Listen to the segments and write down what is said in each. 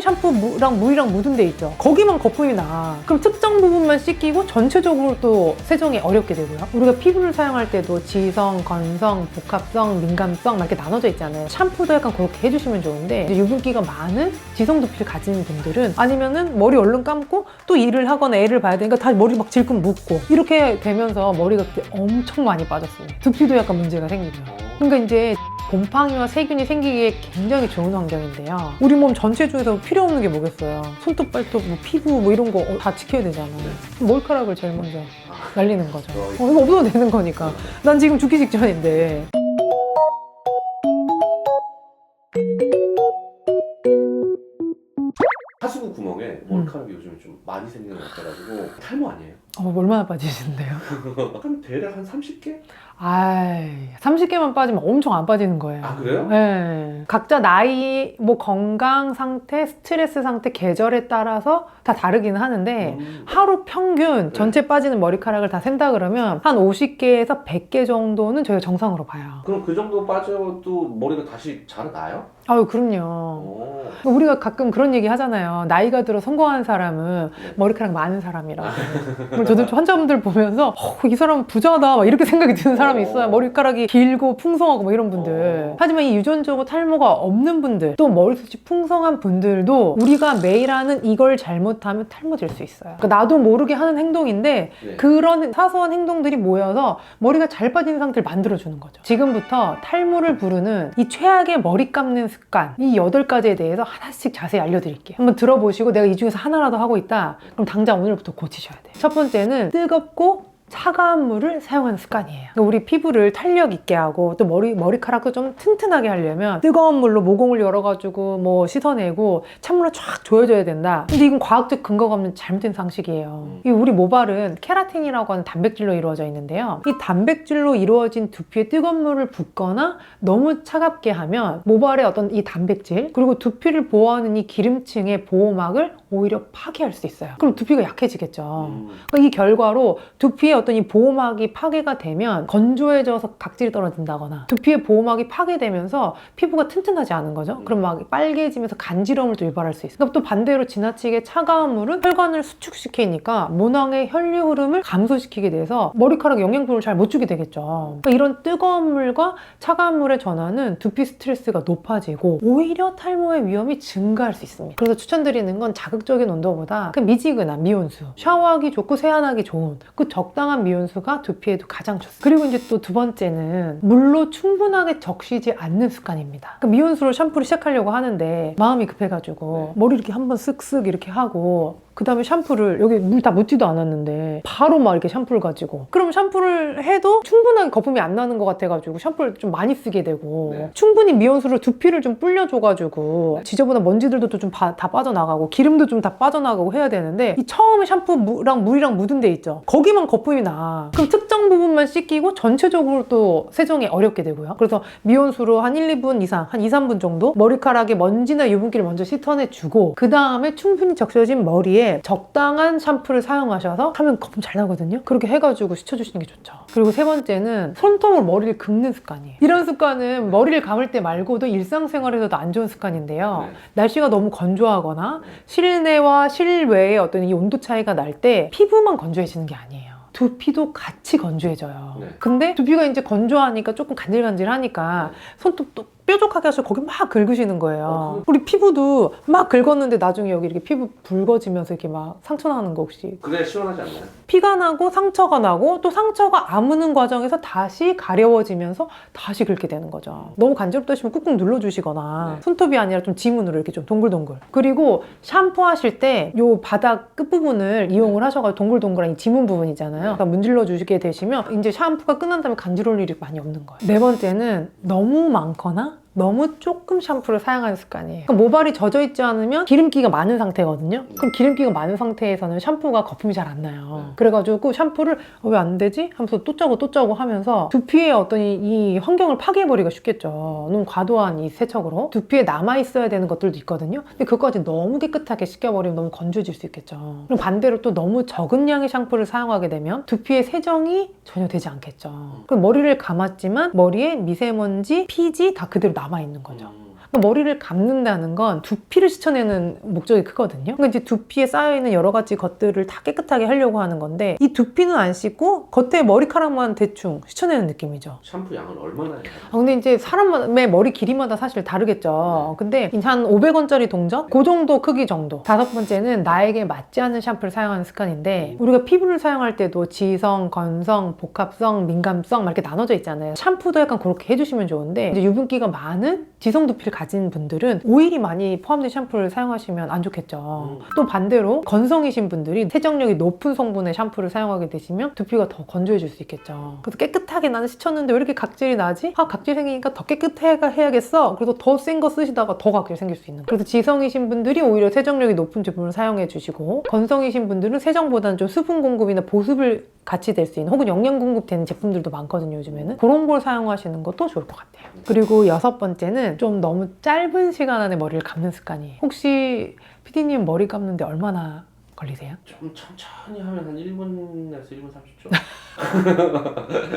처음에 샴푸랑 물이랑 묻은 데 있죠. 거기만 거품이 나. 그럼 특정 부분만 씻기고 전체적으로 또 세정이 어렵게 되고요. 우리가 피부를 사용할 때도 지성, 건성, 복합성, 민감성 막 이렇게 나눠져 있잖아요. 샴푸도 약간 그렇게 해주시면 좋은데 이제 유분기가 많은 지성 두피를 가진 분들은 아니면은 머리 얼른 감고 또 일을 하거나 애를 봐야 되니까 다 머리 막 질끈 묶고 이렇게 되면서 머리가 그때 엄청 많이 빠졌습니다. 두피도 약간 문제가 생기고요. 그러니까 이제 곰팡이와 세균이 생기기에 굉장히 좋은 환경인데요. 우리 몸 전체 중에서 필요 없는 게 뭐겠어요. 손톱, 발톱, 뭐 피부 뭐 이런 거 다 지켜야 되잖아요. 머리카락을 제일 먼저 날리는 거죠. 이거 없어도 되는 거니까. 난 지금 죽기 직전인데. 하수구 구멍에 머리카락이 요즘 좀 많이 생기는 것 같아가지고 탈모 아니에요? 얼마나 빠지시는데요? 한 대략 한 30개? 아이, 30개만 빠지면 엄청 안 빠지는 거예요. 아 그래요? 네. 각자 나이, 뭐 건강 상태, 스트레스 상태, 계절에 따라서 다 다르긴 하는데 하루 평균 전체 빠지는 머리카락을 다 센다 그러면 한 50개에서 100개 정도는 저희가 정상으로 봐요. 그럼 그 정도 빠져도 머리가 다시 자라나요? 아유, 그럼요. 오. 우리가 가끔 그런 얘기 하잖아요. 나이가 들어 성공한 사람은 네. 머리카락 많은 사람이라고. 그리고 저도 환자분들 보면서 이 사람은 부자다 막 이렇게 생각이 드는 사람이 있어요. 머리카락이 길고 풍성하고 뭐 이런 분들. 하지만 이 유전적으로 탈모가 없는 분들, 또 머리숱이 풍성한 분들도 우리가 매일 하는 이걸 잘못하면 탈모될 수 있어요. 그러니까 나도 모르게 하는 행동인데 네. 그런 사소한 행동들이 모여서 머리가 잘 빠진 상태를 만들어주는 거죠. 지금부터 탈모를 부르는 이 최악의 머리 감는 습관, 이 8가지에 대해서 하나씩 자세히 알려드릴게요. 한번 들어보시고 내가 이 중에서 하나라도 하고 있다, 그럼 당장 오늘부터 고치셔야 돼요. 첫 번째는 뜨겁고 차가운 물을 사용하는 습관이에요. 우리 피부를 탄력 있게 하고 또 머리카락도 좀 튼튼하게 하려면 뜨거운 물로 모공을 열어가지고 뭐 씻어내고 찬물로 쫙 조여줘야 된다. 근데 이건 과학적 근거가 없는 잘못된 상식이에요. 이 우리 모발은 케라틴이라고 하는 단백질로 이루어져 있는데요. 이 단백질로 이루어진 두피에 뜨거운 물을 붓거나 너무 차갑게 하면 모발의 어떤 이 단백질 그리고 두피를 보호하는 이 기름층의 보호막을 오히려 파괴할 수 있어요. 그럼 두피가 약해지겠죠. 그러니까 이 결과로 두피에 어떤 이 보호막이 파괴가 되면 건조해져서 각질이 떨어진다거나 두피의 보호막이 파괴되면서 피부가 튼튼하지 않은 거죠. 그럼 막 빨개지면서 간지러움을 또 유발할 수 있어요. 그러니까 또 반대로 지나치게 차가운 물은 혈관을 수축시키니까 모낭의 혈류 흐름을 감소시키게 돼서 머리카락 영양분을 잘 못 주게 되겠죠. 그러니까 이런 뜨거운 물과 차가운 물의 전환은 두피 스트레스가 높아지고 오히려 탈모의 위험이 증가할 수 있습니다. 그래서 추천드리는 건 자극적인 온도보다 그 미지근한 미온수, 샤워하기 좋고 세안하기 좋은 그 적당한 미온수가 두피에도 가장 좋습니다. 그리고 이제 또 두 번째는 물로 충분하게 적시지 않는 습관입니다. 그러니까 미온수로 샴푸를 시작하려고 하는데 마음이 급해가지고 머리 이렇게 한번 쓱쓱 이렇게 하고 그 다음에 샴푸를 여기 물 다 묻지도 않았는데 바로 막 이렇게 샴푸를 가지고 그럼 샴푸를 해도 충분하게 거품이 안 나는 것 같아가지고 샴푸를 좀 많이 쓰게 되고 충분히 미온수로 두피를 좀 불려줘가지고 지저분한 먼지들도 좀 다 빠져나가고 기름도 좀 다 빠져나가고 해야 되는데 이 처음에 샴푸랑 물이랑 묻은 데 있죠. 거기만 거품이 나. 그럼 특정 부분만 씻기고 전체적으로 또 세정이 어렵게 되고요. 그래서 미온수로 한 1, 2분 이상, 한 2, 3분 정도 머리카락에 먼지나 유분기를 먼저 씻어내주고 그 다음에 충분히 적셔진 머리에 적당한 샴푸를 사용하셔서 하면 거품 잘 나거든요. 그렇게 해가지고 씻어주시는 게 좋죠. 그리고 세 번째는 손톱으로 머리를 긁는 습관이에요. 이런 습관은 머리를 감을 때 말고도 일상생활에서도 안 좋은 습관인데요. 날씨가 너무 건조하거나 실내와 실외의 어떤 이 온도 차이가 날 때 피부만 건조해지는 게 아니에요. 두피도 같이 건조해져요. 근데 두피가 이제 건조하니까 조금 간질간질하니까 손톱도 뾰족하게 하셔서 거기 막 긁으시는 거예요. 우리 피부도 막 긁었는데 나중에 여기 이렇게 피부 붉어지면서 이렇게 막 상처 나는 거 혹시? 그래 시원하지 않나요? 피가 나고 상처가 나고 또 상처가 아무는 과정에서 다시 가려워지면서 다시 긁게 되는 거죠. 너무 간지럽다 싶으면 꾹꾹 눌러주시거나 손톱이 아니라 좀 지문으로 이렇게 좀 동글동글. 그리고 샴푸하실 때 요 바닥 끝부분을 이용을 하셔가지고 동글동글한 이 지문 부분 있잖아요. 그러니까 문질러 주시게 되시면 이제 샴푸가 끝난 다음에 간지러울 일이 많이 없는 거예요. 네 번째는 너무 많거나 너무 조금 샴푸를 사용하는 습관이에요. 그러니까 모발이 젖어 있지 않으면 기름기가 많은 상태거든요. 그럼 기름기가 많은 상태에서는 샴푸가 거품이 잘 안 나요. 그래가지고 샴푸를 왜 안 되지? 하면서 또 짜고 하면서 두피의 어떤 이 환경을 파괴해버리기가 쉽겠죠. 너무 과도한 이 세척으로 두피에 남아있어야 되는 것들도 있거든요. 근데 그것까지 너무 깨끗하게 씻겨버리면 너무 건조해질 수 있겠죠. 그럼 반대로 또 너무 적은 양의 샴푸를 사용하게 되면 두피의 세정이 전혀 되지 않겠죠. 그럼 머리를 감았지만 머리에 미세먼지, 피지 다 그대로 남아있는 거죠. 머리를 감는다는 건 두피를 씻어내는 목적이 크거든요. 그러니까 이제 두피에 쌓여있는 여러 가지 것들을 다 깨끗하게 하려고 하는 건데 이 두피는 안 씻고 겉에 머리카락만 대충 씻어내는 느낌이죠. 샴푸 양은 얼마나 해야 돼요? 근데 이제 사람의 머리 길이마다 사실 다르겠죠. 근데 한 500원짜리 동전? 그 정도 크기 정도. 다섯 번째는 나에게 맞지 않는 샴푸를 사용하는 습관인데 우리가 피부를 사용할 때도 지성, 건성, 복합성, 민감성 막 이렇게 나눠져 있잖아요. 샴푸도 약간 그렇게 해주시면 좋은데 이제 유분기가 많은 지성 두피를 가진 분들은 오일이 많이 포함된 샴푸를 사용하시면 안 좋겠죠. 또 반대로 건성이신 분들이 세정력이 높은 성분의 샴푸를 사용하게 되시면 두피가 더 건조해질 수 있겠죠. 그래서 깨끗하게 나는 씻었는데 왜 이렇게 각질이 나지? 각질 생기니까 더 깨끗해 해야겠어. 그래서 더 센 거 쓰시다가 더 각질 생길 수 있는 거예요. 그래서 지성이신 분들이 오히려 세정력이 높은 제품을 사용해 주시고 건성이신 분들은 세정보다는 좀 수분 공급이나 보습을 같이 될 수 있는 혹은 영양 공급되는 제품들도 많거든요, 요즘에는. 그런 걸 사용하시는 것도 좋을 것 같아요. 그리고 여섯 번째는 좀 너무 짧은 시간 안에 머리를 감는 습관이에요. 혹시 PD님 머리 감는데 얼마나 걸리세요? 좀 천천히 하면 한 1분에서 1분 30초?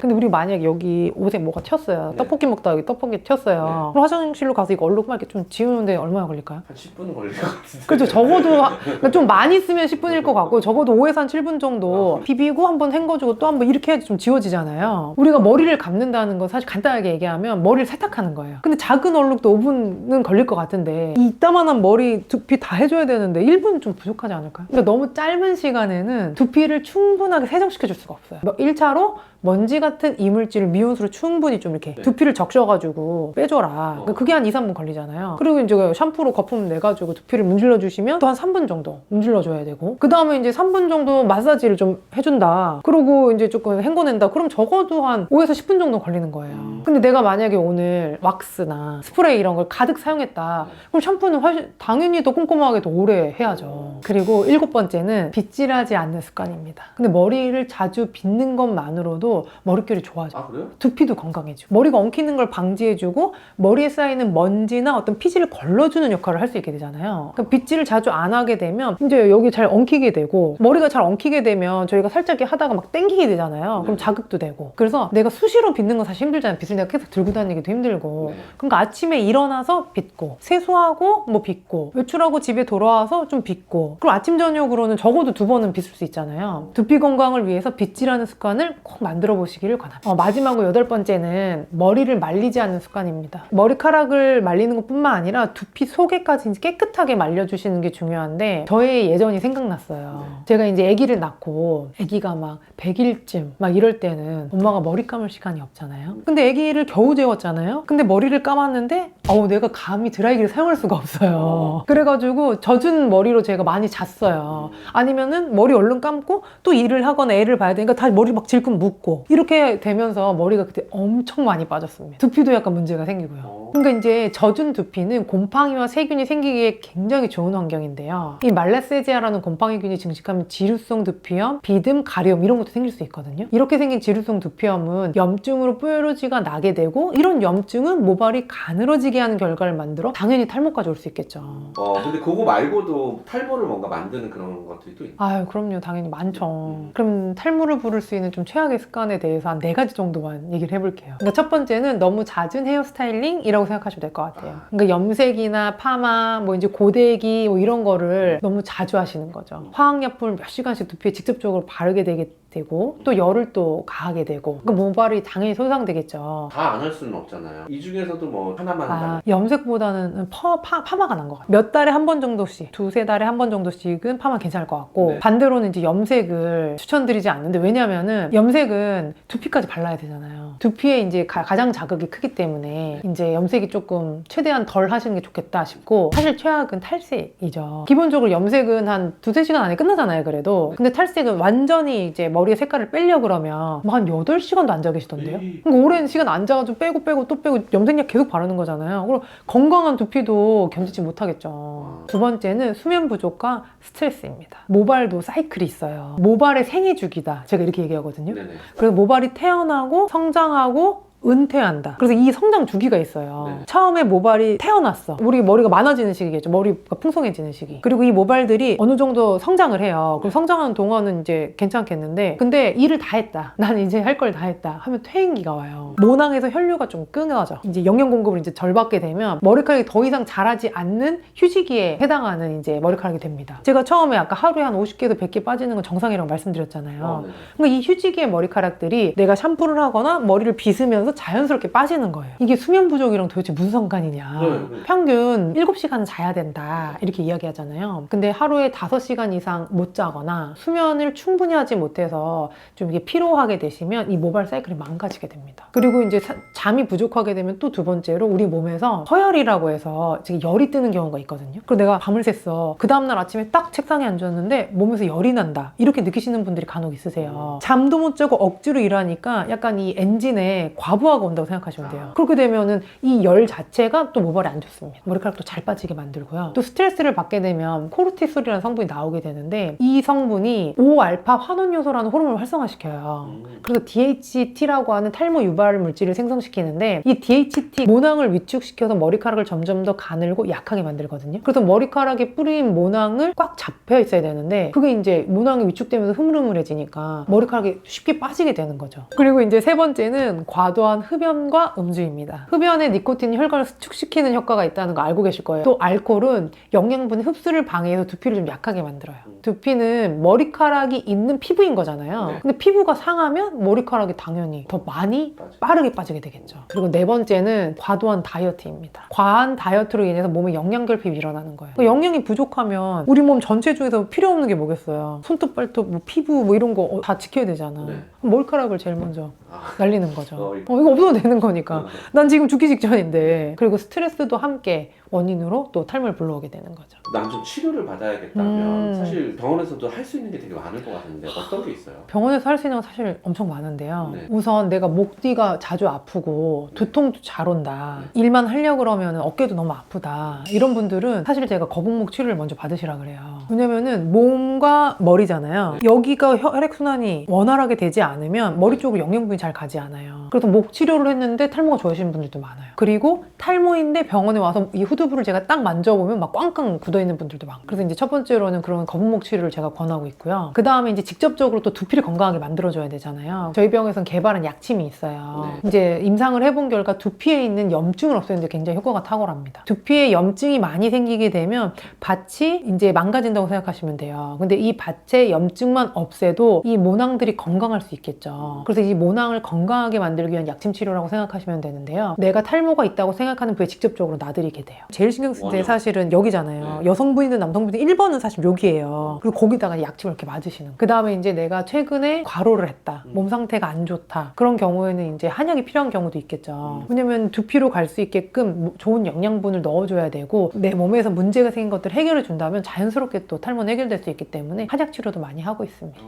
근데 우리 만약에 여기 옷에 뭐가 튀었어요. 네. 떡볶이 먹다가 여기 떡볶이 튀었어요. 그럼 화장실로 가서 이거 얼룩 막 이렇게 좀 지우는데 얼마나 걸릴까요? 한 10분은 걸릴 것 같은데. 그렇죠. 적어도 그러니까 좀 많이 쓰면 10분일 것 같고 적어도 5에서 한 7분 정도 비비고 한번 헹궈주고 또 한번 이렇게 해야지 좀 지워지잖아요. 우리가 머리를 감는다는 건 사실 간단하게 얘기하면 머리를 세탁하는 거예요. 근데 작은 얼룩도 5분은 걸릴 것 같은데 이따만한 머리 두피 다 해줘야 되는데 1분 좀 부족하지 않을까요? 그러니까 너무 짧은 시간에는 두피를 충분하게 세정시켜줄 수가 없어요. 1차로 먼지 같은 이물질을 미온수로 충분히 좀 이렇게 네. 두피를 적셔가지고 빼줘라. 그러니까 그게 한 2, 3분 걸리잖아요. 그리고 이제 샴푸로 거품 내가지고 두피를 문질러 주시면 또 한 3분 정도 문질러 줘야 되고 그 다음에 이제 3분 정도 마사지를 좀 해준다. 그리고 이제 조금 헹궈낸다. 그럼 적어도 한 5에서 10분 정도 걸리는 거예요. 근데 내가 만약에 오늘 왁스나 스프레이 이런 걸 가득 사용했다. 그럼 샴푸는 당연히 더 꼼꼼하게 더 오래 해야죠. 그리고 7번째는 빗질하지 않는 습관입니다. 근데 머리를 자주 빗는 것만으로도 머릿결이 좋아져. 아 그래요? 두피도 건강해지고 머리가 엉키는 걸 방지해주고 머리에 쌓이는 먼지나 어떤 피지를 걸러주는 역할을 할 수 있게 되잖아요. 그러니까 빗질을 자주 안 하게 되면 이제 여기 잘 엉키게 되고 머리가 잘 엉키게 되면 저희가 살짝 하다가 막 당기게 되잖아요. 그럼 자극도 되고 그래서 내가 수시로 빗는 건 사실 힘들잖아요. 빗을 내가 계속 들고 다니기도 힘들고 그러니까 아침에 일어나서 빗고 세수하고 뭐 빗고 외출하고 집에 돌아와서 좀 빗고 그리고 아침 저녁으로는 적어도 2번은 빗을 수 있잖아요. 두피 건강을 위해서 빗질하는 습관을 꼭 만들어 보시기를 권합니다. 마지막으로 8번째는 머리를 말리지 않는 습관입니다. 머리카락을 말리는 것뿐만 아니라 두피 속에까지 깨끗하게 말려주시는 게 중요한데 저의 예전이 생각났어요. 제가 이제 아기를 낳고 아기가 막 100일쯤 막 이럴 때는 엄마가 머리 감을 시간이 없잖아요. 근데 아기를 겨우 재웠잖아요. 근데 머리를 감았는데 내가 감히 드라이기를 사용할 수가 없어요. 그래가지고 젖은 머리로 제가 많이 잤어요. 아니면은 머리 얼른 감고 또 일을 하거나 애를 봐야 되니까 다시 머리 막 질끈 묶고 이렇게 되면서 머리가 그때 엄청 많이 빠졌습니다. 두피도 약간 문제가 생기고요. 그러니까 이제 젖은 두피는 곰팡이와 세균이 생기기에 굉장히 좋은 환경인데요. 이 말라세지아라는 곰팡이균이 증식하면 지루성 두피염, 비듬, 가려움 이런 것도 생길 수 있거든요. 이렇게 생긴 지루성 두피염은 염증으로 뾰루지가 나게 되고 이런 염증은 모발이 가늘어지게 하는 결과를 만들어 당연히 탈모까지 올 수 있겠죠. 근데 그거 말고도 탈모를 뭔가 만드는 그런 것들이 또 있나요? 아유, 그럼요. 당연히 많죠. 그럼 탈모를 부를 수 있는 좀 최악의 습관에 대해서 한 4가지 정도만 얘기를 해볼게요. 그러니까 첫 번째는 너무 잦은 헤어스타일링이라고 생각하시면 될 것 같아요. 그러니까 염색이나 파마, 뭐 이제 고데기 뭐 이런 거를 너무 자주 하시는 거죠. 화학약품을 몇 시간씩 두피에 직접적으로 바르게 되고 또 열을 또 가하게 되고 그러니까 모발이 당연히 손상되겠죠. 다 안 할 수는 없잖아요. 이 중에서도 뭐 하나만 한다면 염색보다는 파마가 난 것 같아요. 몇 달에 한 번 정도씩, 2-3달에 한 번 정도씩은 파마 괜찮을 것 같고 네. 반대로는 이제 염색을 추천드리지 않는데 왜냐면은 염색은 두피까지 발라야 되잖아요. 두피에 이제 가장 자극이 크기 때문에 이제 염색이 조금 최대한 덜 하시는 게 좋겠다 싶고 사실 최악은 탈색이죠. 기본적으로 염색은 한 2-3시간 안에 끝나잖아요, 그래도. 근데 탈색은 완전히 이제 머리의 색깔을 빼려 그러면 뭐 한 8시간도 앉아 계시던데요? 그러니까 오랜 시간 앉아가지고 빼고 또 빼고 염색약 계속 바르는 거잖아요. 그럼 건강한 두피도 견디지 못하겠죠. 두 번째는 수면 부족과 스트레스입니다. 모발도 사이클이 있어요. 모발의 생애 주기다. 제가 이렇게 얘기하거든요. 네네. 그래서 모발이 태어나고 성장하고 은퇴한다. 그래서 이 성장 주기가 있어요. 네. 처음에 모발이 태어났어. 우리 머리가 많아지는 시기겠죠. 머리가 풍성해지는 시기. 그리고 이 모발들이 어느 정도 성장을 해요. 그럼 성장하는 동안은 이제 괜찮겠는데, 근데 일을 다 했다. 난 이제 할 걸 다 했다. 하면 퇴행기가 와요. 모낭에서 혈류가 좀 끊어져. 이제 영양 공급을 이제 덜 받게 되면 머리카락이 더 이상 자라지 않는 휴지기에 해당하는 이제 머리카락이 됩니다. 제가 처음에 아까 하루에 한 50개에서 100개 빠지는 건 정상이라고 말씀드렸잖아요. 네. 그러니까 이 휴지기의 머리카락들이 내가 샴푸를 하거나 머리를 빗으면서 자연스럽게 빠지는 거예요. 이게 수면 부족이랑 도대체 무슨 상관이냐. 네. 평균 7시간은 자야 된다 이렇게 이야기하잖아요. 근데 하루에 5시간 이상 못 자거나 수면을 충분히 하지 못해서 좀 이게 피로하게 되시면 이 모발 사이클이 망가지게 됩니다. 그리고 이제 잠이 부족하게 되면 또 두 번째로 우리 몸에서 서열이라고 해서 지금 열이 뜨는 경우가 있거든요. 그리고 내가 밤을 샜어. 그 다음날 아침에 딱 책상에 앉았는데 몸에서 열이 난다. 이렇게 느끼시는 분들이 간혹 있으세요. 잠도 못 자고 억지로 일하니까 약간 이 엔진에 과부하가 온다고 생각하시면 돼요. 그렇게 되면은 이 열 자체가 또 모발에 안 좋습니다. 머리카락도 잘 빠지게 만들고요. 또 스트레스를 받게 되면 코르티솔이라는 성분이 나오게 되는데 이 성분이 5알파 환원 요소라는 호르몬을 활성화시켜요. 그래서 DHT라고 하는 탈모 유발 물질을 생성시키는데 이 DHT 모낭을 위축시켜서 머리카락을 점점 더 가늘고 약하게 만들거든요. 그래서 머리카락에 뿌린 모낭을 꽉 잡혀 있어야 되는데 그게 이제 모낭이 위축되면서 흐물흐물해지니까 머리카락이 쉽게 빠지게 되는 거죠. 그리고 이제 세 번째는 과도한 흡연과 음주입니다. 흡연에 니코틴이 혈관을 수축시키는 효과가 있다는 거 알고 계실 거예요. 또 알코올은 영양분 흡수를 방해해서 두피를 좀 약하게 만들어요. 두피는 머리카락이 있는 피부인 거잖아요. 네. 근데 피부가 상하면 머리카락이 당연히 더 많이 빠르게 빠지게 되겠죠. 그리고 네 번째는 과도한 다이어트입니다. 과한 다이어트로 인해서 몸에 영양결핍이 일어나는 거예요. 영양이 부족하면 우리 몸 전체 중에서 필요 없는 게 뭐겠어요. 손톱, 발톱, 뭐 피부 뭐 이런 거 다 지켜야 되잖아. 네. 머리카락을 제일 먼저 날리는 거죠. 이거. 이거 없어도 되는 거니까. 난 지금 죽기 직전인데. 그리고 스트레스도 함께 원인으로 또 탈모를 불러오게 되는 거죠. 난 좀 치료를 받아야겠다면 사실 병원에서도 할 수 있는 게 되게 많을 것 같은데 어떤 게 있어요? 병원에서 할 수 있는 건 사실 엄청 많은데요. 네. 우선 내가 목 뒤가 자주 아프고 두통도 잘 온다. 일만 하려고 그러면 어깨도 너무 아프다. 이런 분들은 사실 제가 거북목 치료를 먼저 받으시라 그래요. 왜냐면은 몸과 머리잖아요. 여기가 혈액순환이 원활하게 되지 않으면 머리 쪽으로 영양분이 잘 가지 않아요. 그래서 목 치료를 했는데 탈모가 좋아지시는 분들도 많아요. 그리고 탈모인데 병원에 와서 이 후두부를 제가 딱 만져보면 막 꽝꽝 굳어있는 분들도 많고. 그래서 이제 첫 번째로는 그런 거북목 치료를 제가 권하고 있고요. 그 다음에 이제 직접적으로 또 두피를 건강하게 만들어줘야 되잖아요. 저희 병에서는 개발한 약침이 있어요. 네. 이제 임상을 해본 결과 두피에 있는 염증을 없애는데 굉장히 효과가 탁월합니다. 두피에 염증이 많이 생기게 되면 밭이 이제 망가진다고 생각하시면 돼요. 근데 이 밭의 염증만 없애도 이 모낭들이 건강할 수 있겠죠. 그래서 이 모낭을 건강하게 만들기 위한 약침 치료라고 생각하시면 되는데요. 내가 탈모가 있다고 생각하는 부위에 직접적으로 놔드리게 돼요. 제일 신경 쓸 때 사실은 여기잖아요. 여성분이든 남성분이든 1번은 사실 여기예요. 그리고 거기다가 약침을 이렇게 맞으시는. 그 다음에 이제 내가 최근에 과로를 했다. 몸 상태가 안 좋다. 그런 경우에는 이제 한약이 필요한 경우도 있겠죠. 왜냐면 두피로 갈 수 있게끔 좋은 영양분을 넣어줘야 되고 내 몸에서 문제가 생긴 것들을 해결해 준다면 자연스럽게 또 탈모는 해결될 수 있기 때문에 한약 치료도 많이 하고 있습니다.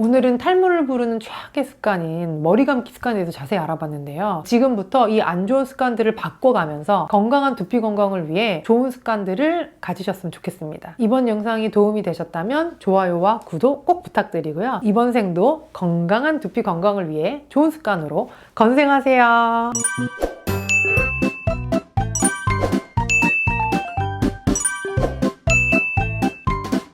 오늘은 탈모를 부르는 최악의 습관인 머리 감기 습관에 대해서 자세히 알아봤는데요. 지금부터 이 안 좋은 습관들을 바꿔가면서 건강한 두피 건강을 위해 좋은 습관들을 가지셨으면 좋겠습니다. 이번 영상이 도움이 되셨다면 좋아요와 구독 꼭 부탁드리고요. 이번 생도 건강한 두피 건강을 위해 좋은 습관으로 건생하세요.